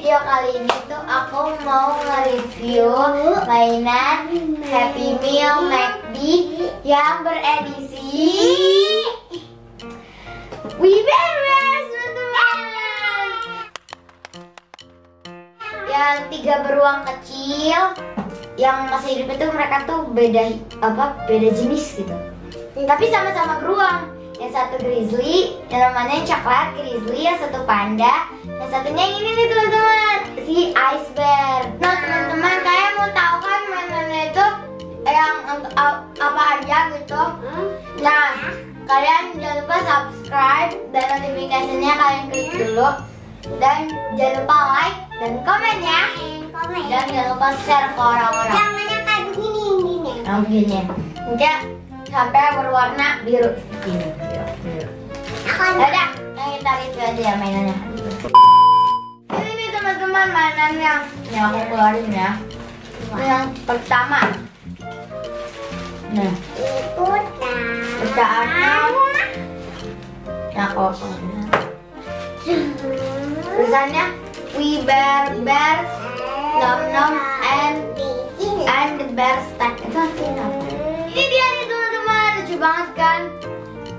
video kali ini tuh aku mau nge-review mainan Happy Meal McD yang beredisi We Bear Bears, teman-teman. Yang 3 beruang kecil yang masih hidup itu mereka tuh beda jenis gitu. Tapi sama-sama beruang. Yang satu grizzly, yang namanya coklat grizzly, yang satu panda, yang satunya yang ini nih teman-teman, si Ice Bear. Nah teman-teman, kalian mau tahu kan mainannya itu yang apa aja gitu? Nah, kalian jangan lupa subscribe dan notifikasinya kalian klik dulu, dan jangan lupa like dan komen ya. Dan jangan lupa share ke orang-orang. Jangan kayak begini. Begini. Enggak sampai berwarna biru. Biru. Udah, kita review aja ya mainannya. Ini nih teman-teman mainannya. Ini aku keluarin ya. Ini yang pertama. Nah, pecahannya. Nah, kosong. Tulisannya We Bear Bears Nom Nom and the Bear Stack. Itu artinya apa? Ini dia nih teman-teman, lucu banget kan?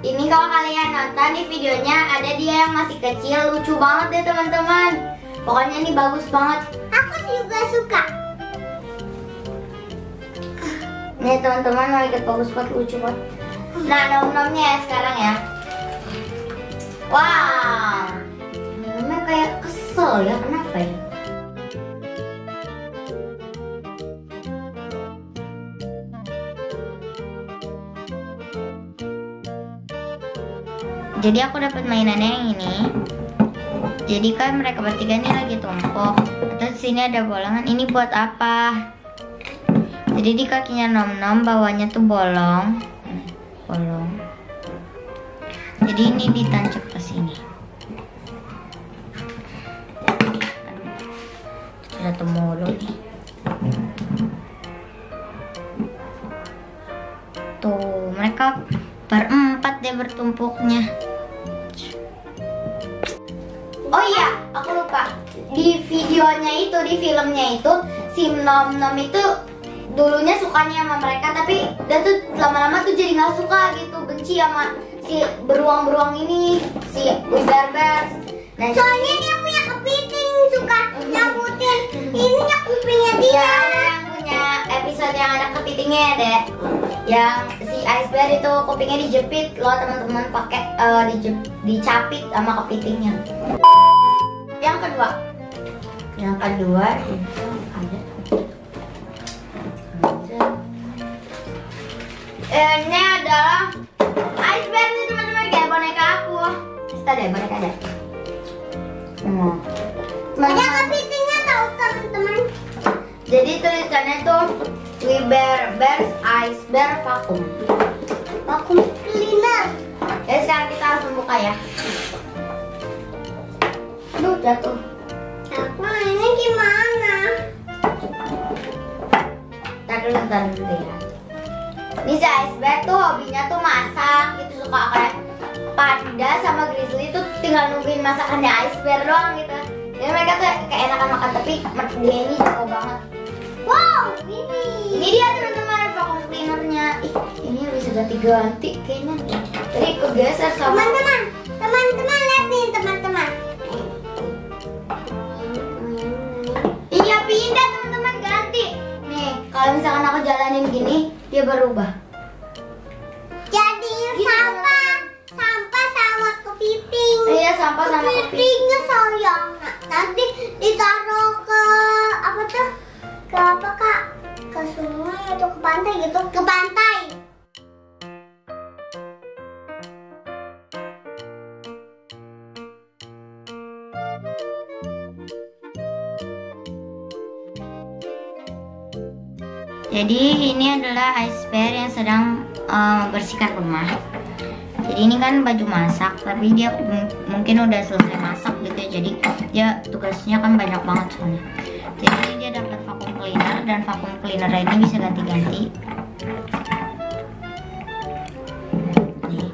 Ini kalau kalian nonton di videonya ada dia yang masih kecil, lucu banget deh teman-teman. Pokoknya ini bagus banget. Aku juga suka. Nih teman-teman, mau ikut bagus banget, lucu banget. Nah, nom-nomnya ya sekarang ya. Wow, nomnya kayak kesel ya, kenapa ya? Jadi aku dapat mainannya yang ini. Jadi kan mereka bertiga ini lagi tumpuk. Terus sini ada bolongan. Ini buat apa? Jadi di kakinya nom-nom, bawahnya tuh bolong. Bolong. Jadi ini ditancap ke sini. Sudah temulu nih. Tuh, mereka berempat deh bertumpuknya. Oh iya, aku lupa. Di videonya itu, di filmnya itu, si Nom Nom itu dulunya sukanya sama mereka, tapi dia tuh lama-lama tuh jadi nggak suka gitu, benci sama si beruang-beruang ini, si We Bear Bears. Nah, Soalnya dia punya kepiting, suka nyabutin ininya kupingnya dia. ya, yang punya episode yang ada kepitingnya ya deh. Yang si Ice Bear itu kupingnya dijepit loh teman-teman, pakai dicapit sama kepitingnya. Yang kedua itu ada. Ini adalah Ice Bear nih teman-teman, kayak boneka aku. Kita deh boneka ada. Ada kepitingnya tahu teman-teman. Jadi tulisannya tuh We Bear Bears Ice Bear Vacuum Cleaner. Ya sekarang kita langsung buka ya. Aduh jatuh. Nah, ini gimana? Ntar dulu ya. Ini si Ice Bear tuh hobinya tuh masak gitu, suka kayak panda sama grizzly tuh tinggal nungguin masakannya Ice Bear doang gitu. Jadi mereka tuh kayak enakan makan, tapi dia ini jauh banget. Wow, Ini dia teman-teman vacuum cleanernya. Ini bisa ganti-ganti kayaknya. Tadi kegeser sama. Teman-teman lihat nih teman-teman. Iya pindah teman-teman, ganti. Nih kalau misalkan aku jalanin gini dia berubah. Jadi Gitu, sampah sama kepiting. Iya sampah sama kepiting. Kepitingnya sayang. Nanti ditaruh ke apa tuh? Ke apa kak? Ke sungai atau ke pantai gitu? Ke pantai. Jadi ini adalah Ice Bear yang sedang bersihkan rumah. Jadi ini kan baju masak, tapi dia mungkin udah selesai masak gitu ya. Jadi dia tugasnya kan banyak banget soalnya. Jadi dia dapat vacuum cleaner, dan vacuum cleaner ini bisa ganti-ganti. Nih.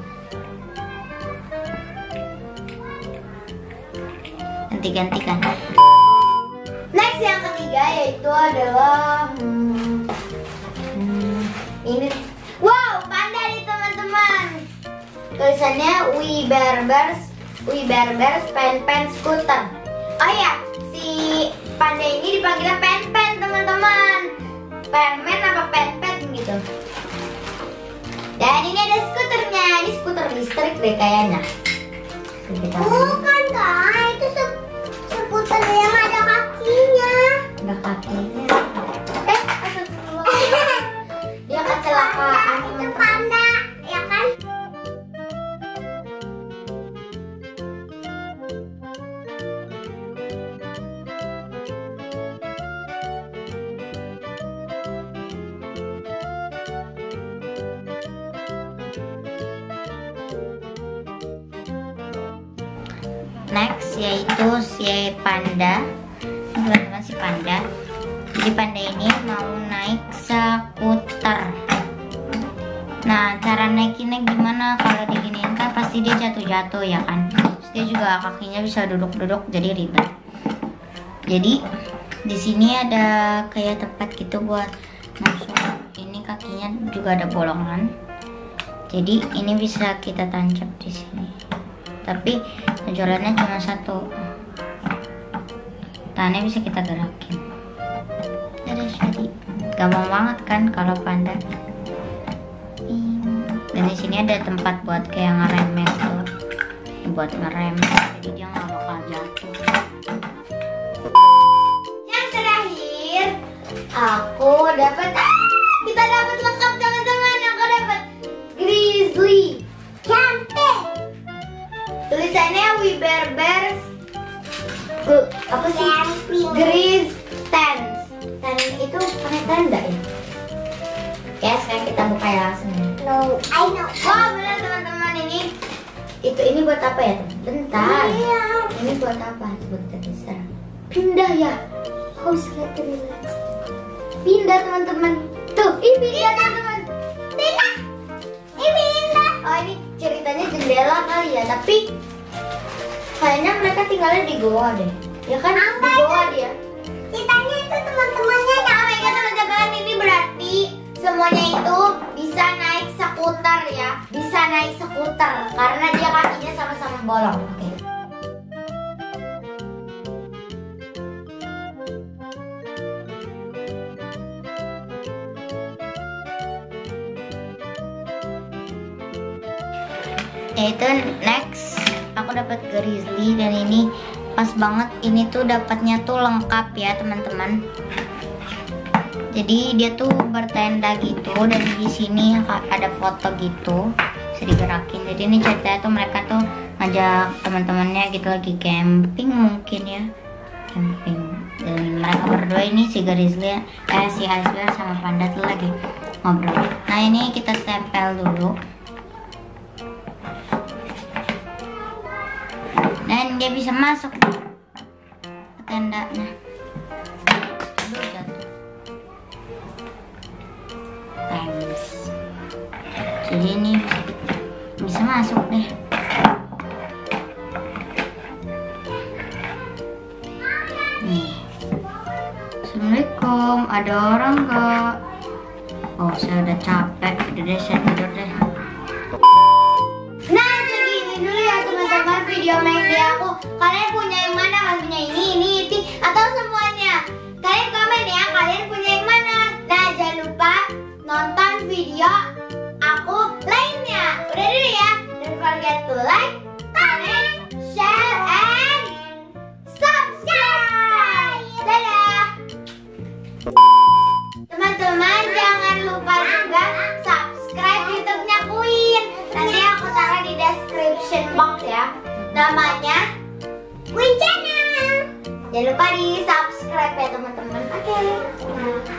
Ganti-ganti kan. itu adalah ini. Wow, panda nih teman-teman. Tulisannya We Bear Bears Pen Scooter. Oh ya, si panda ini dipanggilnya Pen teman-teman. Penman apa Pen gitu. Dan ini ada skuternya. Ini skuter listrik deh kayaknya. Bukan kak, itu skuter yang ada kakinya. Ada kakinya. Dia kecelakaan Itu panda, ya kan? Next yaitu si panda. Ini teman-teman si panda. Jadi panda ini mau naik skuter. Nah, cara naikinnya gimana? Kalau diginiin kan pasti dia jatuh-jatuh ya kan. Terus dia juga kakinya bisa duduk-duduk jadi ribet. Jadi di sini ada kayak tempat gitu buat masuk. Ini kakinya juga ada bolongan. Jadi ini bisa kita tancap di sini. Tapi penjualannya cuma satu. Tangannya bisa kita gerakin. Jadi gampang banget kan kalau panda. Dan di sini ada tempat buat kayak ngeremnya tuh, buat ngerem. Jadi dia nggak bakal jatuh. Yang terakhir, aku dapat. Kita dapat lengkap teman-teman. Aku dapat Grizzly. Cantik. Tulisannya We Bear Bears apa sih? Grizz Tents. Tent itu pakai tenda ya? Oke, sekarang kita buka ya langsung. No, I know. Wah, benar teman-teman, ini buat apa ya? Bentar. Iya. Ini buat apa? Sebentar bisa. Pindah ya. Aku bisa lihat dari lens. Pindah teman-teman. Tuh, ini pindah teman-teman. Pindah. Ini pindah. Oh, ini ceritanya jendela kali ya, tapi kayaknya mereka tinggalnya di goa deh. Ya kan? Di goa dia. Ceritanya itu teman-temannya Oh my god teman-teman, ini berarti semuanya itu bisa naik skuter ya. Bisa naik skuter karena dia kakinya sama-sama bolong. Oke. Yaitu next aku dapat Grizzly dan ini pas banget, ini tuh dapatnya tuh lengkap ya teman-teman. Jadi dia tuh bertenda gitu dan di sini ada foto gitu bisa digerakin. Jadi ini ceritanya tuh mereka tuh ngajak teman-temannya gitu lagi camping mungkin ya, camping. Dan mereka berdua ini si Grizzly, si Icebear sama panda tuh lagi ngobrol. Nah ini kita tempel dulu. Dan dia bisa masuk ke tendanya. Aduh, jatuh. Thanks. Jadi ini bisa masuk deh. Nih. Assalamualaikum. Ada orang nggak? Oh, saya udah capek. Udah deh, saya tidur deh. Video main di aku. Kalian punya yang mana? Kalian punya ini, atau semuanya? Kalian komen ya, kalian punya yang mana? Nah, jangan lupa nonton video aku lainnya. Udah dulu ya. Don't forget to like, comment, share, and subscribe. Dadah. Teman-teman, jangan lupa juga subscribe YouTube-nya Queen. Nanti aku taruh di description box ya. Namanya Queen Channel. Jangan lupa di subscribe ya teman-teman. Oke. Nah.